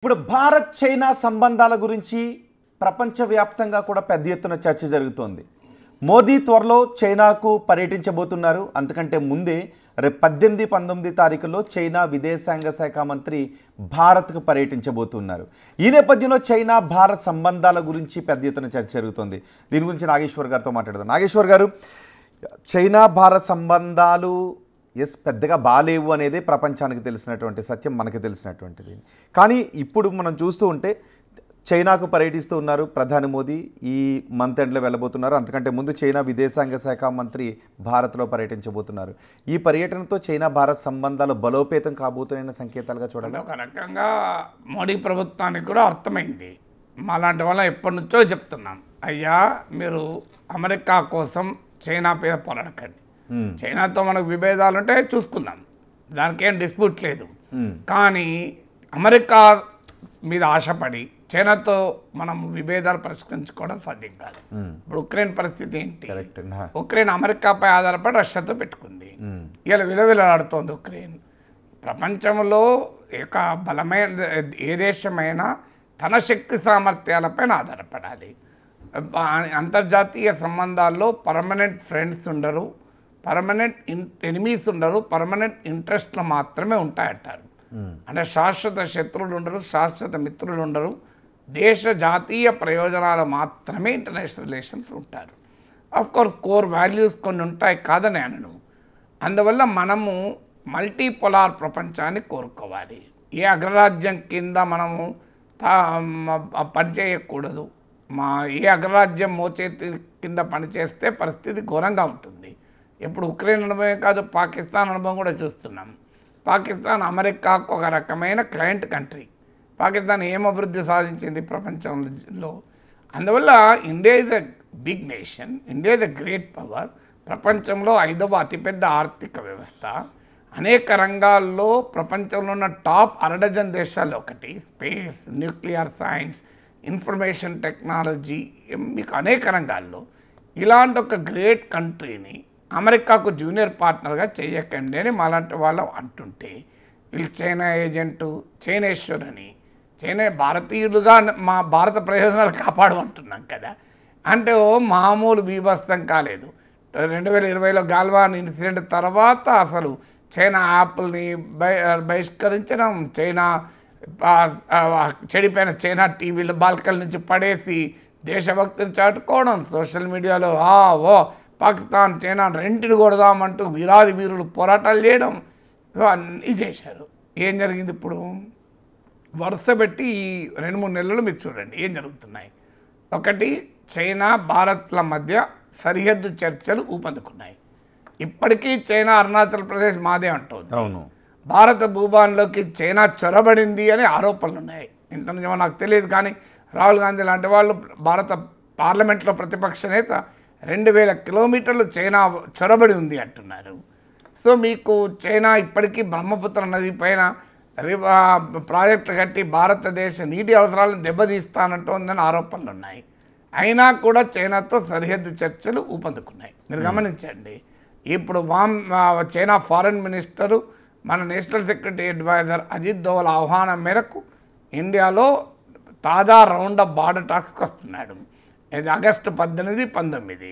ఇప్పుడు భారత్ చైనా సంబంధాల గురించి ప్రపంచవ్యాప్తంగా కూడా పెద్ద ఎత్తున చర్చ జరుగుతోంది. మోదీ త్వరలో చైనాకు పర్యటించబోతున్నారు. అంతకంటే ముందే రేపు 18, 19 తారీఖుల్లో చైనా విదేశాంగ శాఖ మంత్రి భారత్కు పర్యటించబోతున్నారు. ఈ నేపథ్యంలో చైనా భారత్ సంబంధాల గురించి పెద్ద ఎత్తున చర్చ జరుగుతోంది. దీని గురించి నాగేశ్వర్ గారితో మాట్లాడదాం. నాగేశ్వర్ గారు, చైనా భారత్ సంబంధాలు పెద్దగా బాలేవు అనేది ప్రపంచానికి తెలిసినటువంటి సత్యం, మనకి తెలిసినటువంటిది. కానీ ఇప్పుడు మనం చూస్తూ ఉంటే చైనాకు పర్యటిస్తూ ఉన్నారు ప్రధాని మోదీ. ఈ మంత్ ఎండ్లో వెళ్ళబోతున్నారు. అంతకంటే ముందు చైనా విదేశాంగ శాఖ మంత్రి భారత్లో పర్యటించబోతున్నారు. ఈ పర్యటనతో చైనా భారత్ సంబంధాలు బలోపేతం కాబోతున్న సంకేతాలుగా చూడాలి. ఒక రకంగా మోడీ ప్రభుత్వానికి కూడా అర్థమైంది. మాలాంటి వాళ్ళ ఎప్పటి నుంచో చెప్తున్నాం, అయ్యా మీరు అమెరికా కోసం చైనా మీద పోరాడకండి. చైనాతో మనకు విభేదాలు ఉంటే చూసుకుందాం, దానికి ఏం డిస్ప్యూట్ లేదు. కానీ అమెరికా మీద ఆశపడి చైనాతో మనం విభేదాలు పరిష్కరించుకోవడం సాధ్యం కాదు. ఇప్పుడు ఉక్రెయిన్ పరిస్థితి ఏంటి? ఉక్రెయిన్ అమెరికాపై ఆధారపడి రష్యాతో పెట్టుకుంది. ఇలా విలవిలాడుతోంది ఉక్రెయిన్. ప్రపంచంలో ఒక బలమైన ఏ దేశమైనా తన శక్తి సామర్థ్యాలపైన ఆధారపడాలి. అంతర్జాతీయ సంబంధాల్లో పర్మనెంట్ ఫ్రెండ్స్ ఉండరు, పర్మనెంట్ ఎనిమీస్ ఉండరు, పర్మనెంట్ ఇంట్రెస్ట్లు మాత్రమే ఉంటాయంటారు. అంటే శాశ్వత శత్రువులు ఉండరు, శాశ్వత మిత్రులు ఉండరు. దేశ జాతీయ ప్రయోజనాలు మాత్రమే ఇంటర్నేషనల్ రిలేషన్స్ ఉంటారు. కోర్స్ కోర్ వాల్యూస్ కొన్ని ఉంటాయి, కాదని అనను. అందువల్ల మనము మల్టీపోలార్ ప్రపంచాన్ని కోరుకోవాలి. ఏ అగ్రరాజ్యం కింద మనము పనిచేయకూడదు. ఏ అగ్రరాజ్యం మోచేతి కింద పనిచేస్తే పరిస్థితి ఘోరంగా ఉంటుంది. ఇప్పుడు ఉక్రెయిన్ అనుభవం కాదు, పాకిస్తాన్ అనుభవం కూడా చూస్తున్నాం. పాకిస్తాన్ అమెరికాకు ఒక రకమైన క్లయింట్ కంట్రీ. పాకిస్తాన్ ఏం అభివృద్ధి సాధించింది ప్రపంచంలో? అందువల్ల India is a big nation, India is a great power. ప్రపంచంలో 5వ అతిపెద్ద ఆర్థిక వ్యవస్థ. అనేక రంగాల్లో ప్రపంచంలో ఉన్న టాప్ 12 దేశాల్లో ఒకటి. Space, nuclear science, information technology, మీకు అనేక రంగాల్లో ఇలాంటి ఒక గ్రేట్ కంట్రీని అమెరికాకు జూనియర్ పార్ట్నర్గా చేయకండి అని మాలాంటి వాళ్ళు అంటుంటే, వీళ్ళు చైనా ఏజెంటు, చైనేశ్వర్ అని, చైనా భారతీయులుగా మా భారత ప్రయోజనాలు కాపాడమంటున్నాం కదా. అంటే మామూలు బీభత్సం కాలేదు. 2020లో గాల్వాన్ ఇన్సిడెంట్ తర్వాత అసలు చైనా యాప్ని బహిష్కరించడం, చైనా చెడిపోయిన చైనా టీవీలు బాల్కల్ నుంచి పడేసి దేశభక్తిని చాటుకోవడం, సోషల్ మీడియాలో పాకిస్తాన్ చైనా రెంటిని కొడదామంటూ వీరాది వీరులు పోరాటాలు చేయడం, అన్నీ చేశారు. ఏం జరిగింది? ఇప్పుడు వరుస పెట్టి ఈ 2-3 నెలలు మీరు చూడండి ఏం జరుగుతున్నాయి. ఒకటి, చైనా భారత్ల మధ్య సరిహద్దు చర్చలు ఊపందుకున్నాయి. ఇప్పటికీ చైనా అరుణాచల్ ప్రదేశ్ మాదే అంటుంది. అవును, భారత భూభాగంలోకి చైనా చొరబడింది అనే ఆరోపణలు ఉన్నాయి. ఇంత నిజమో నాకు తెలియదు, కానీ రాహుల్ గాంధీ లాంటి వాళ్ళు భారత పార్లమెంట్లో ప్రతిపక్ష నేత 2000 కిలోమీటర్లు చైనా చొరబడి ఉంది అంటున్నారు. సో మీకు చైనా ఇప్పటికీ బ్రహ్మపుత్ర నది పైన ప్రాజెక్టులు కట్టి భారతదేశ నీటి అవసరాలను దెబ్బతీస్తానంటోందని ఆరోపణలు ఉన్నాయి. అయినా కూడా చైనాతో సరిహద్దు చర్చలు ఊపందుకున్నాయి. మీరు గమనించండి. ఇప్పుడు చైనా ఫారెన్ మినిస్టరు, మన national security advisor Ajit Doval ఆహ్వానం మేరకు ఇండియాలో తాజా రౌండ్ ఆఫ్ బార్డర్ టాక్స్కి వస్తున్నాడు. ఇది ఆగస్టు 18, 19.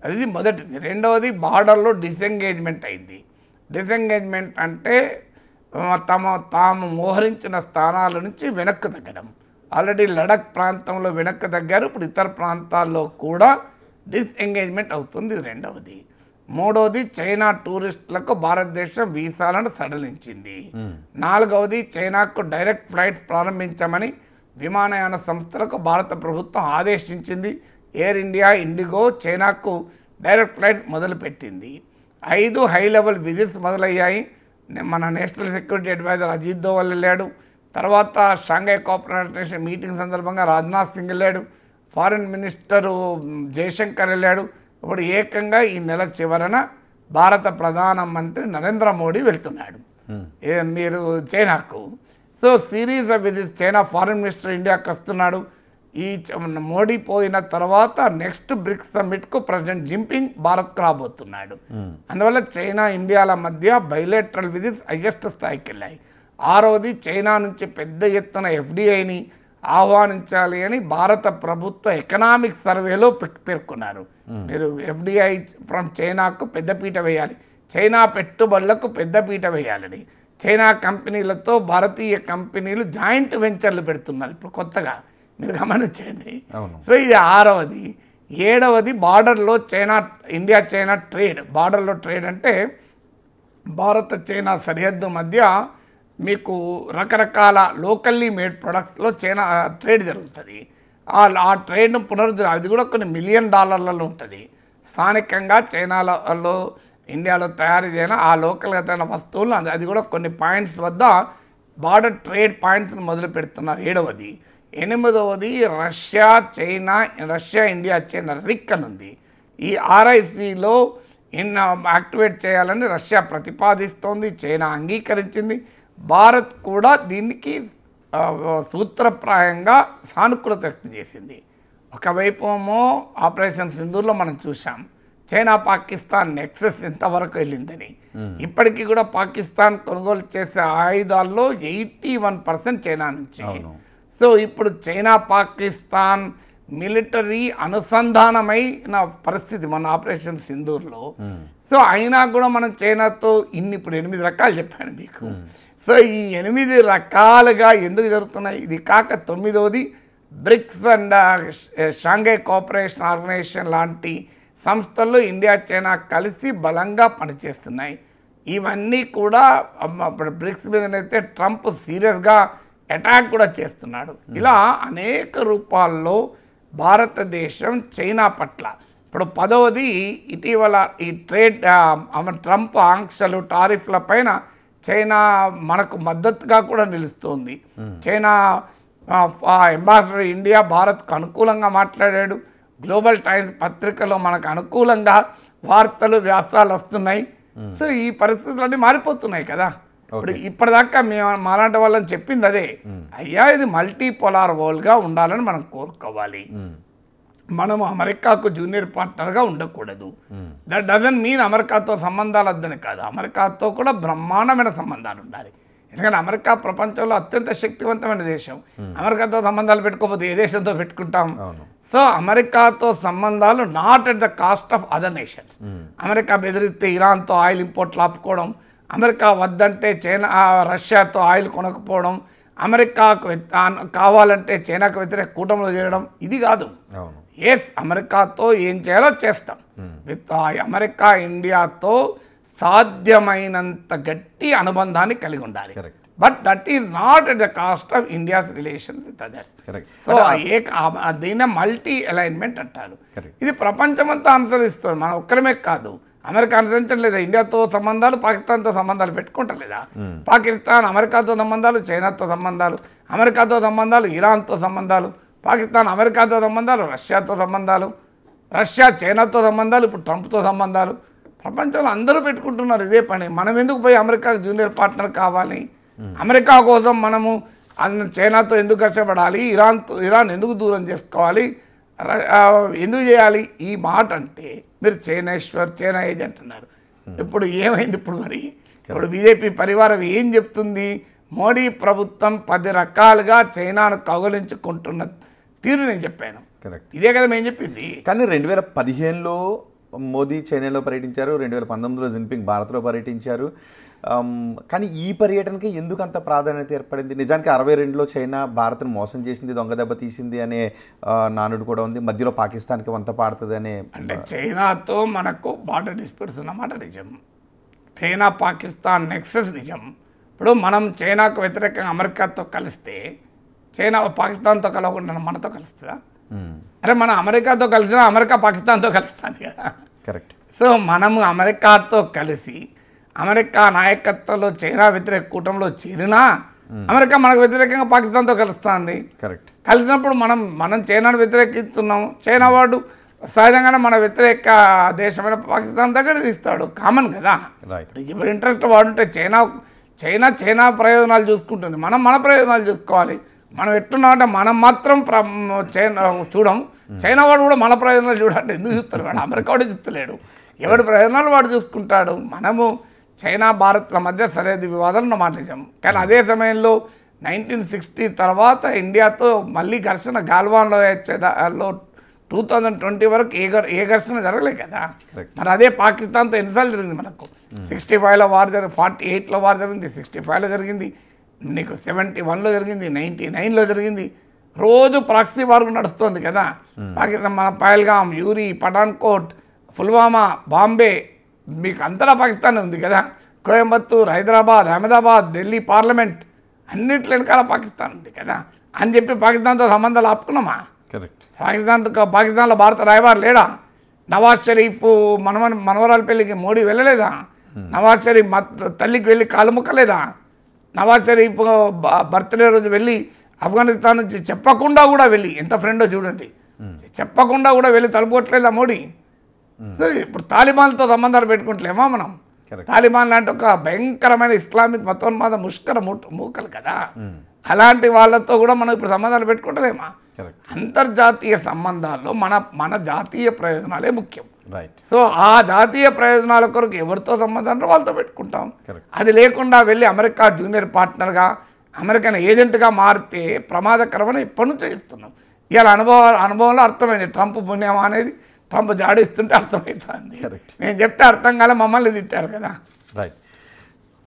అది మొదటిది. రెండవది, బార్డర్లో డిసెంగేజ్మెంట్ అయింది. డిసెంగేజ్మెంట్ అంటే తాము మోహరించిన స్థానాల నుంచి వెనక్కు తగ్గడం. ఆల్రెడీ లడక్ ప్రాంతంలో వెనక్కు తగ్గారు, ఇప్పుడు ఇతర ప్రాంతాల్లో కూడా డిసెంగేజ్మెంట్ అవుతుంది. రెండవది. మూడవది, చైనా టూరిస్టులకు భారతదేశం వీసాలను సడలించింది. నాలుగవది, చైనాకు డైరెక్ట్ ఫ్లైట్స్ ప్రారంభించమని విమానయాన సంస్థలకు భారత ప్రభుత్వం ఆదేశించింది. ఎయిర్ ఇండియా, ఇండిగో చైనాకు డైరెక్ట్ ఫ్లైట్స్ మొదలుపెట్టింది. 5 హై లెవెల్ విజిట్స్ మొదలయ్యాయి. మన national security advisor Ajit Doval వెళ్ళాడు. తర్వాత షాంఘై కోఆపరేషన్ మీటింగ్ సందర్భంగా రాజ్నాథ్ సింగ్ వెళ్ళాడు. ఫారిన్ మినిస్టరు జయశంకర్ వెళ్ళాడు. ఇప్పుడు ఏకంగా ఈ నెల చివరన భారత ప్రధానమంత్రి నరేంద్ర మోడీ వెళ్తున్నాడు మీరు చైనాకు. So series of visits. China foreign minister ఇండియాకి వస్తున్నాడు. ఈ మోడీ పోయిన తర్వాత నెక్స్ట్ బ్రిక్స్ సమ్మిట్కు ప్రెసిడెంట్ జిన్పింగ్ భారత్కు రాబోతున్నాడు. అందువల్ల చైనా ఇండియాల మధ్య బైలేటరల్ విజిట్స్ హైయెస్ట్ స్థాయికి వెళ్ళాయి. ఆరవది చైనా నుంచి పెద్ద ఎత్తున ఎఫ్డిఐని ఆహ్వానించాలి అని భారత ప్రభుత్వ ఎకనామిక్ సర్వేలో పేర్కొన్నారు. మీరు ఎఫ్డిఐ ఫ్రమ్ చైనాకు పెద్దపీట వేయాలి, చైనా పెట్టుబడులకు పెద్దపీట వేయాలని. చైనా కంపెనీలతో భారతీయ కంపెనీలు జాయింట్ వెంచర్లు పెడుతున్నారు ఇప్పుడు కొత్తగా, మీరు గమనించండి. సో ఇది ఆరవది. ఏడవది బార్డర్లో ఇండియా చైనా ట్రేడ్. బార్డర్లో ట్రేడ్ అంటే భారత చైనా సరిహద్దు మధ్య మీకు రకరకాల లోకల్లీ మేడ్ ప్రొడక్ట్స్లో చైనా ట్రేడ్ జరుగుతుంది. ఆ ట్రేడ్ను అది కూడా కొన్ని $1 మిలియన్ ఉంటుంది. స్థానికంగా చైనాలో ఇండియాలో తయారు చేయన ఆ లోకల్గా తయారైన వస్తువులు అది కూడా కొన్ని పాయింట్స్ వద్ద బార్డర్ ట్రేడ్ పాయింట్స్ని మొదలు పెడుతున్నారు. ఏడవది. ఎనిమిదవది రష్యా ఇండియా చైనా రిక్ అని ఉంది. ఈ RICలో యాక్టివేట్ చేయాలని రష్యా ప్రతిపాదిస్తోంది, చైనా అంగీకరించింది. భారత్ కూడా దీనికి సూత్రప్రాయంగా సానుకూలత వ్యక్తం చేసింది. ఒకవైపు ఏమో ఆపరేషన్ సింధూర్లో మనం చూసాం చైనా పాకిస్తాన్ నెక్సెస్ ఎంతవరకు వెళ్ళిందని. ఇప్పటికీ కూడా పాకిస్తాన్ కొనుగోలు చేసే ఆయుధాల్లో 81% చైనా నుంచి. సో ఇప్పుడు చైనా పాకిస్తాన్ మిలిటరీ అనుసంధానమైన పరిస్థితి మన ఆపరేషన్ సింధూర్లో. సో అయినా కూడా మనం చైనాతో ఇప్పుడు 8 రకాలు చెప్పాను మీకు. సో ఈ 8 రకాలుగా ఎందుకు జరుగుతున్నాయి? ఇది కాక 9వది BRICS and Shanghai cooperation organization లాంటి సంస్థల్లో ఇండియా చైనా కలిసి బలంగా పనిచేస్తున్నాయి. ఇవన్నీ కూడా బ్రిక్స్ మీదనైతే ట్రంప్ సీరియస్గా అటాక్ కూడా చేస్తున్నాడు. ఇలా అనేక రూపాల్లో భారతదేశం చైనా పట్ల ఇప్పుడు 10వది ఇటీవల ఈ ట్రేడ్ ట్రంప్ ఆంక్షలు టారిఫ్ల పైన చైనా మనకు మద్దతుగా కూడా నిలుస్తోంది. చైనా అంబాసిడర్ ఇండియా భారత్కు అనుకూలంగా మాట్లాడాడు. గ్లోబల్ టైమ్స్ పత్రికలో మనకు అనుకూలంగా వార్తలు వ్యాసాలు వస్తున్నాయి. సో ఈ పరిస్థితులన్నీ మారిపోతున్నాయి కదా. ఇప్పుడు ఇప్పటిదాకా మేము మాలాంటి వాళ్ళని చెప్పింది అదే, అయ్యా ఇది మల్టీపోలార్ వరల్డ్గా ఉండాలని మనం కోరుకోవాలి. మనం అమెరికాకు జూనియర్ పార్ట్నర్గా ఉండకూడదు. దట్ డజంట్ మీన్ అమెరికాతో సంబంధాలు వద్దని కాదు, అమెరికాతో కూడా బ్రహ్మాండమైన సంబంధాలు ఉండాలి. ఎందుకంటే అమెరికా ప్రపంచంలో అత్యంత శక్తివంతమైన దేశం. అమెరికాతో సంబంధాలు పెట్టుకోకపోతే ఏ దేశంతో పెట్టుకుంటాం? సో అమెరికాతో సంబంధాలు not at the cost of other nations. America బెదిరిస్తే ఇరాన్తో ఆయిల్ ఇంపోర్ట్లు ఆపుకోవడం, అమెరికా వద్దంటే రష్యాతో ఆయిల్ కొనకపోవడం, అమెరికాకు కావాలంటే చైనాకు వ్యతిరేక కూటమిలో చేరడం, ఇది కాదు. ఎస్, అమెరికాతో ఏం చేయాలో చేస్తాం. విత్ అమెరికా ఇండియాతో సాధ్యమైనంత గట్టి అనుబంధాన్ని కలిగి ఉండాలి. But that is not at the cost of India's relation with others. So దీన్ని మల్టీ అలైన్మెంట్ అంటారు. ఇది ప్రపంచమంతా అనుసరిస్తుంది, మనం ఒక్కరమే కాదు. అమెరికా అనుసరించడం లేదా? ఇండియాతో సంబంధాలు, పాకిస్తాన్తో సంబంధాలు పెట్టుకుంటలేదా? పాకిస్తాన్ అమెరికాతో సంబంధాలు, చైనాతో సంబంధాలు, అమెరికాతో సంబంధాలు, ఇరాన్తో సంబంధాలు, పాకిస్తాన్ అమెరికాతో సంబంధాలు, రష్యాతో సంబంధాలు, రష్యా చైనాతో సంబంధాలు, ఇప్పుడు ట్రంప్తో సంబంధాలు. ప్రపంచంలో అందరూ పెట్టుకుంటున్నారు ఇదే పని. మనం ఎందుకు పోయి అమెరికాకు జూనియర్ పార్ట్నర్ కావాలి? అమెరికా కోసం మనము చైనాతో ఎందుకు కష్టపడాలి? ఇరాన్ ఎందుకు దూరం చేసుకోవాలి? ఎందుకు చేయాలి ఈ మాట? అంటే మీరు చైనా ఏజెంట్ అన్నారు. ఇప్పుడు ఏమైంది? ఇప్పుడు బీజేపీ పరివారం ఏం చెప్తుంది? మోడీ ప్రభుత్వం 10 రకాలుగా చైనాను కౌగలించుకుంటున్న తీరు నేను చెప్పాను. ఇదే కదా మేము చెప్పింది. కానీ 2015లో మోదీ చైనాలో పర్యటించారు, 2019లో జిన్పింగ్ భారత్లో పర్యటించారు. కానీ ఈ పర్యటనకి ఎందుకు అంత ప్రాధాన్యత ఏర్పడింది? నిజానికి 62లో చైనా భారత్ను మోసం చేసింది, దొంగ దెబ్బ తీసింది అనే నానుడు కూడా ఉంది. మధ్యలో పాకిస్తాన్కి వంత పాడుతుంది అనే. అంటే చైనాతో మనకు బార్డర్ డిస్ప్యూట్స్ ఉన్నమాట నిజం. చైనా పాకిస్తాన్ నెక్సెస్ నిజం. ఇప్పుడు మనం చైనాకు వ్యతిరేకంగా అమెరికాతో కలిస్తే చైనా పాకిస్తాన్తో కలవకుండా మనతో కలుస్తుందా? అరే మనం అమెరికాతో కలిసినా అమెరికా పాకిస్తాన్తో కలుస్తుంది కదా. కరెక్ట్. సో మనము అమెరికాతో కలిసి అమెరికా నాయకత్వంలో చైనా వ్యతిరేక కూటమిలో చేరినా అమెరికా మనకు వ్యతిరేకంగా పాకిస్తాన్తో కలుస్తుంది. కరెక్ట్. కలిసినప్పుడు మనం చైనాను వ్యతిరేకిస్తున్నాము, చైనా వాడు సహజంగానే మన వ్యతిరేక దేశమైన పాకిస్తాన్ దగ్గర తీస్తాడు. కామన్ కదా. ఇప్పుడు ఇంట్రెస్ట్ వాడుంటే చైనా ప్రయోజనాలు చూసుకుంటుంది, మనం మన ప్రయోజనాలు చూసుకోవాలి. మనం ఎట్లున్నామంటే మనం మాత్రం చూడం, చైనా వాడు కూడా మన ప్రయోజనాలు చూడాలంటే ఎందుకు చూస్తారు? వాడు అమెరికా వాడు చూస్తలేడు, ఎవడి ప్రయోజనాలు వాడు చూసుకుంటాడు. మనము చైనా భారత్ల మధ్య సరిహద్దు వివాదాలు ఉన్న మాట నిజం. కానీ అదే సమయంలో 1960 తర్వాత ఇండియాతో మళ్ళీ ఘర్షణ గాల్వాన్లో వచ్చేదాలో 2020 వరకు ఏ ఘర్షణ జరగలేదు కదా. మరి అదే పాకిస్తాన్తో ఎన్నిసార్లు జరిగింది మనకు? 65లో వార్ జరిగింది, 48లో వార్ జరిగింది, 65లో జరిగింది, నీకు 71లో జరిగింది, 99లో జరిగింది. రోజు ప్రాక్సీ వార్ నడుస్తుంది కదా. పాకిస్తాన్ మన పహల్గాం, యూరి, పఠాన్కోట్, పుల్వామా, బాంబే, మీకు అంతటా పాకిస్తాన్ ఉంది కదా. కోయంబత్తూర్, హైదరాబాద్, అహ్మదాబాద్, ఢిల్లీ పార్లమెంట్ అన్నింటి వెనకాల పాకిస్తాన్ ఉంది కదా అని చెప్పి పాకిస్తాన్తో సంబంధాలు ఆపుకున్నామా? కరెక్ట్. పాకిస్తాన్లో భారత రాయబారి లేడా? నవాజ్ షరీఫ్ మనవరాల పెళ్ళికి మోడీ వెళ్ళలేదా? నవాజ్ షరీఫ్ తల్లికి వెళ్ళి కాలు ముక్కలేదా? నవాజ్ షరీఫ్ బర్త్డే రోజు వెళ్ళి ఆఫ్ఘనిస్తాన్ నుంచి చెప్పకుండా కూడా వెళ్ళి, ఎంత ఫ్రెండో చూడండి, చెప్పకుండా కూడా వెళ్ళి తలుపుకోవట్లేదా మోడీ? సో ఇప్పుడు తాలిబాన్తో సంబంధాలు పెట్టుకుంటలేమా మనం? తాలిబాన్ లాంటి ఒక భయంకరమైన ఇస్లామిక్ మతోన్మాద ముష్కర మూకలు కదా, అలాంటి వాళ్ళతో కూడా మనం ఇప్పుడు సంబంధాలు పెట్టుకుంటలేమా? అంతర్జాతీయ సంబంధాల్లో మన జాతీయ ప్రయోజనాలే ముఖ్యం. సో ఆ జాతీయ ప్రయోజనాల కొరకు ఎవరితో సంబంధం వాళ్ళతో పెట్టుకుంటాం. అది లేకుండా వెళ్ళి అమెరికా జూనియర్ పార్ట్నర్గా, అమెరికన్ ఏజెంట్గా మారితే ప్రమాదకరమని ఇప్పటి నుంచో చెప్తున్నాం. ఇవాళ అనుభవంలో అర్థమైంది. ట్రంప్ పుణ్యమా అనేది ట్రంప్ జాడిస్తుంటే అర్థమవుతుంది. నేను చెప్తే అర్థం కాలే, మమ్మల్ని తిట్టారు కదా. రైట్.